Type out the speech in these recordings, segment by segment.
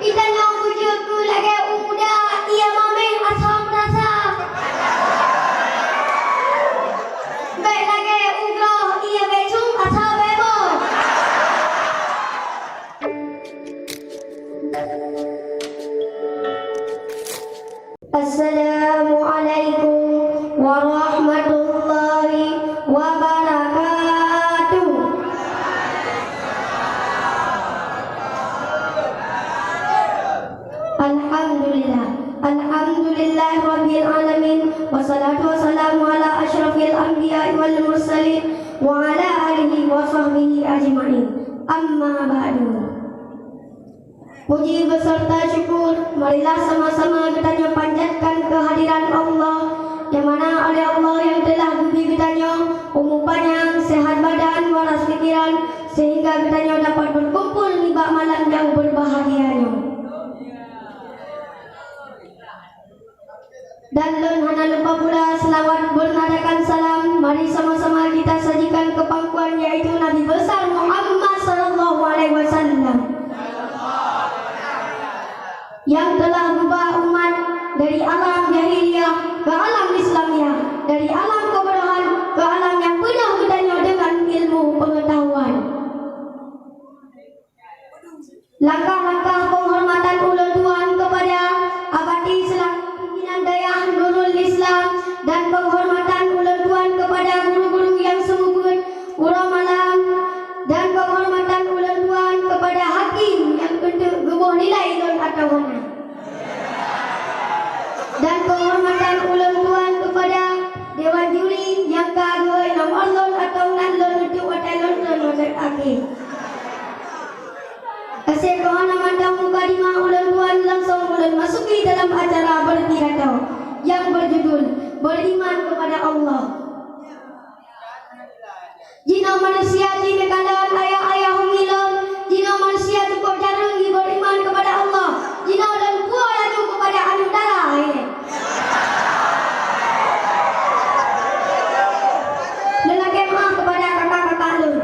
Itanya bujuku lagi muda, ia mami asam rasa. Baik lagi umroh, ia becung asal bebo. Assalamualaikum warahmatullahi wabarakatuh. Alhamdulillah rabbil alamin, wassalatu wassalamu ala asyrafil anbiya wal mursalin wa ala alihi wa sahbihi ajma'in. Amma ba'du. Puji beserta syukur, marilah sama-sama kita panjatkan kehadiran Allah, yang mana oleh Allah yang telah beri kita umur panjang, sehat badan, waras pikiran, sehingga kita dapat berkumpul di malam yang berbahagianya. Dan lun hana lupa pula selawat bernadakan salam, mari sama-sama kita sajikan ke pangkuan, yaitu Nabi besar Muhammad sallallahu alaihi wasallam, yang telah membawa umat dari alam jahiliyah ke alam Islamiyah, dari alam kebodohan ke alam yang penuh gedanya dengan ilmu pengetahuan. Langkah-langkah penghormatan ulun tuan kepada abadi selaku pimpinan dayah Nurul Islam, dan penghormatan ulun tuan kepada guru-guru yang sumber urang malam, dan penghormatan ulun tuan kepada hakim yang untuk gebuh nilai don atau mana, dan penghormatan ulun tuan kepada dewan juri yang kagoi nomor lon atau nan lon untuk watai lon watai akhir. Kasih kohana mandang muka lima ulun tuan langsung ulun masuki dalam acara berpidato yang berjudul beriman kepada Allah. Jina manusia jina kandang ayah-ayah humilon, jina manusia cukup jarang beriman kepada Allah, jina dan kuat laju kepada anu darah ini. Lelaki mah kepada kakak-kakak lun,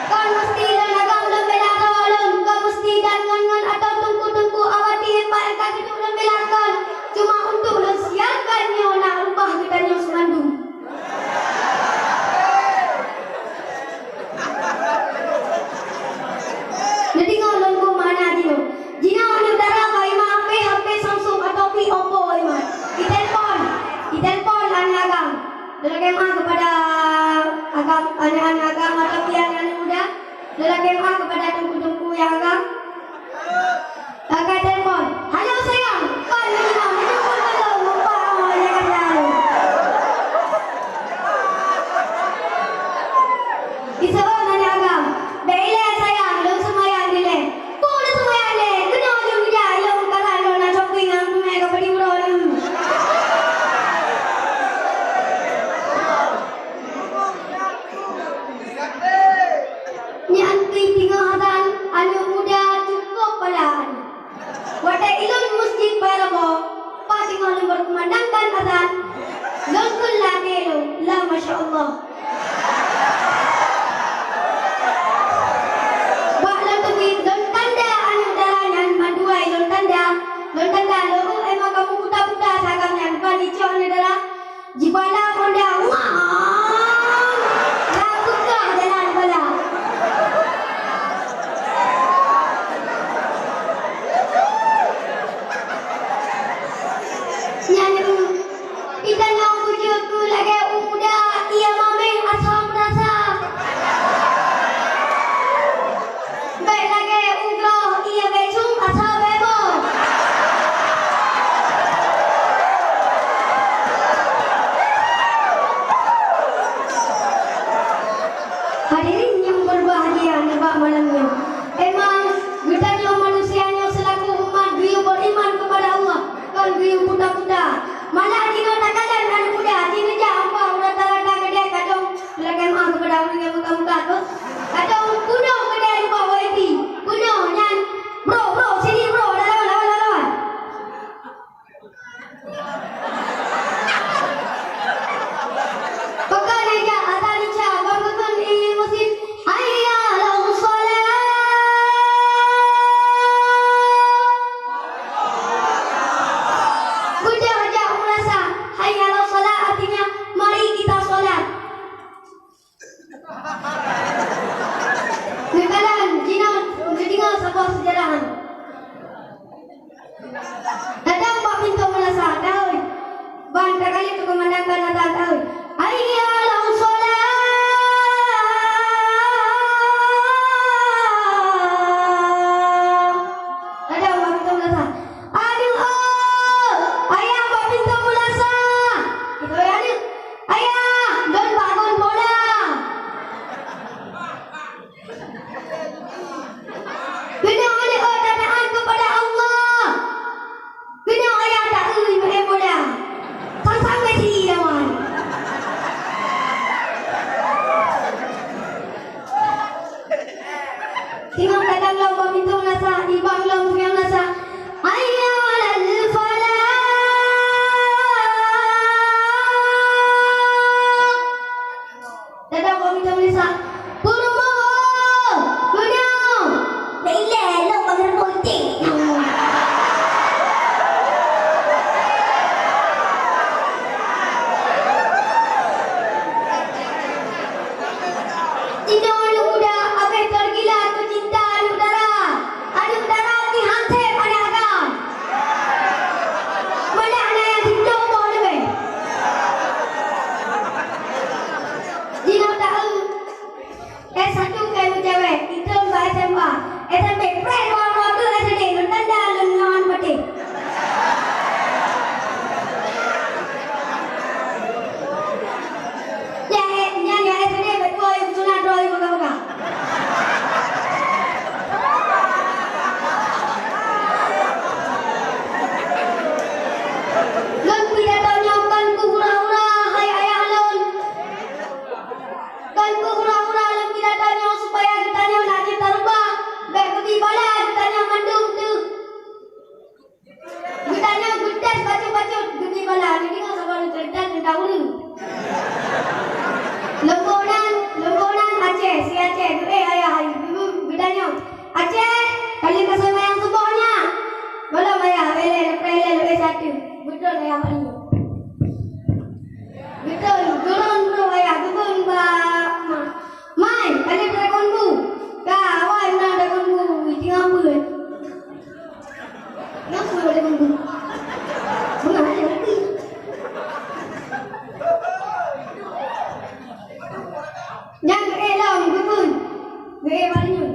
kan mesti dan agam dan belakan lun, kan mesti dan ngan atau tungku-tungku awati pak engkau itu dan belakan, cuma untuk lun siapkan nyo nak rubah kita nyo semandung. Jadi ngolong ku mana jino, jino anu darah kai mah HP Samsung atau Oppo iman, di telepon anu agam. Lelaki mah kepada agam anu agam atau pian anu muda, lelaki mah kepada tungku-tungku yang agam. Pakai telepon, halo sayang, kan ini mah telepon halo, lupa jangan tahu. Bisa anu agam, bela sayang, lu semayang dile. Kau lu semayang dile, kena ujung dia, lu kalah lu nak shopping ang tu mereka beri urut lu. Ni antui tinggal hadan, anu muda cukup pada anu. Wadah ilun masjid Parabo, pasti malu berkumandangkan azan. Lungkul lagi lu, la masya Allah. Wah lantuki, don tanda anu darahnya, maduai don tanda lu emang kamu buta-buta sagamnya, panicu anu darah. Jibala konda, wah, lakukan jalan bala. Itanya bujuku lagi muda, ia mami asam rasa. Baik lagi umroh, ia becung asal bebo. betul ayah ni. Betul, turun bro ayah, turun bak. Mai, ada dragon bu. Kawan nak dragon bu, tengah apa kan? Kenapa dragon bu? Bunga ada lagi. Jangan keelang, betul. Gaya baliknya.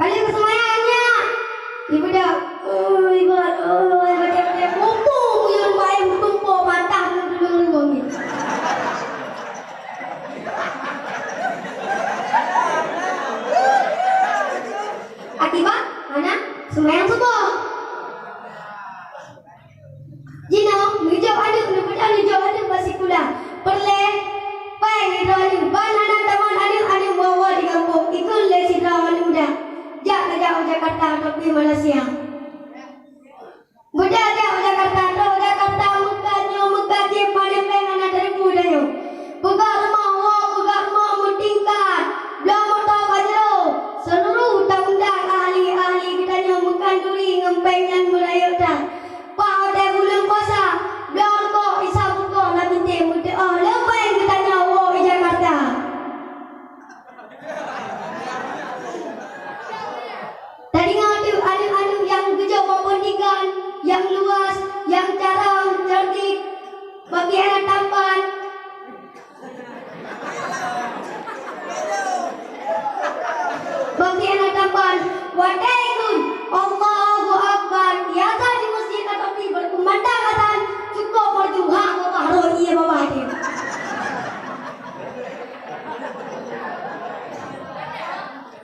Kalian kesemayanya. Ibu dah. Ibu dah. Kumpul punya rumah yang bertumpuk matang dulu ni. Akibat anak semayang subuh. Jino, menuju ada, menuju ada pasti kuda. Perle, pai ni ada, ban anak teman ada bawa di kampung. Ikut lesi dah ada muda. Jak jauh Jakarta atau di Malaysia. Muda jauh Jakarta atau Jakarta muka je pada pengen ada dari budaya. Buka rumah mutingkat. Belum motor bajro. Seluruh undang-undang ahli-ahli kita yang bukan duri ngempeng dan budaya dah. Pak ada bulan puasa. Belum kok isa buka nak binti muda. Oh, lepas yang kita nyawa di Jakarta. Tadi ada yang gejau membandingkan, yang luas, yang jarang, cerdik, bagi anak tampan. Bagi anak tampan, wadaikun, Allahu Akbar. Biasa di masjid atau di berkumandangkan cukup berjuha baru ia bawa dia.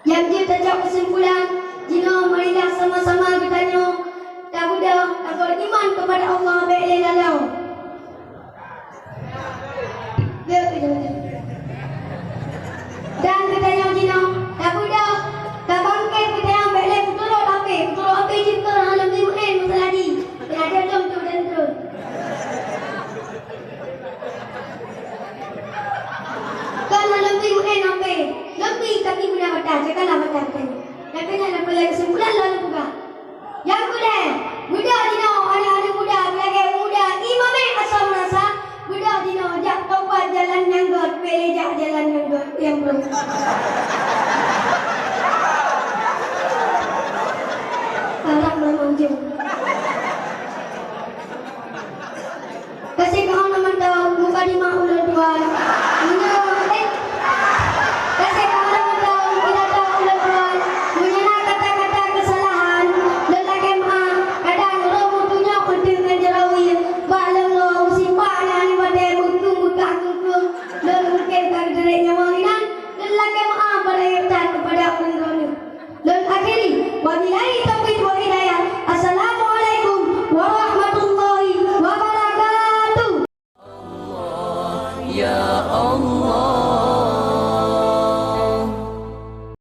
Yang dia tajam kesimpulan, jino marilah sama-sama bertanya, tak mudah, tak beriman kepada Allah boleh lalau. Dan bertanya jino, tak mudah, tak bangkit bertanya boleh betul api jika halam dimu'in masalah ni. Dan ada jom tu dan tu. Kan halam dimu'in api. Lebih kaki muda batas, janganlah batas tanya. Dan kena nak pelai kesimpulan lalu buka. Yang muda dino, ada muda, pelai muda, imam asal merasa, muda dino, jak tobat jalan yang god, pelejak jalan yang god, yang belum. Alam memang jauh.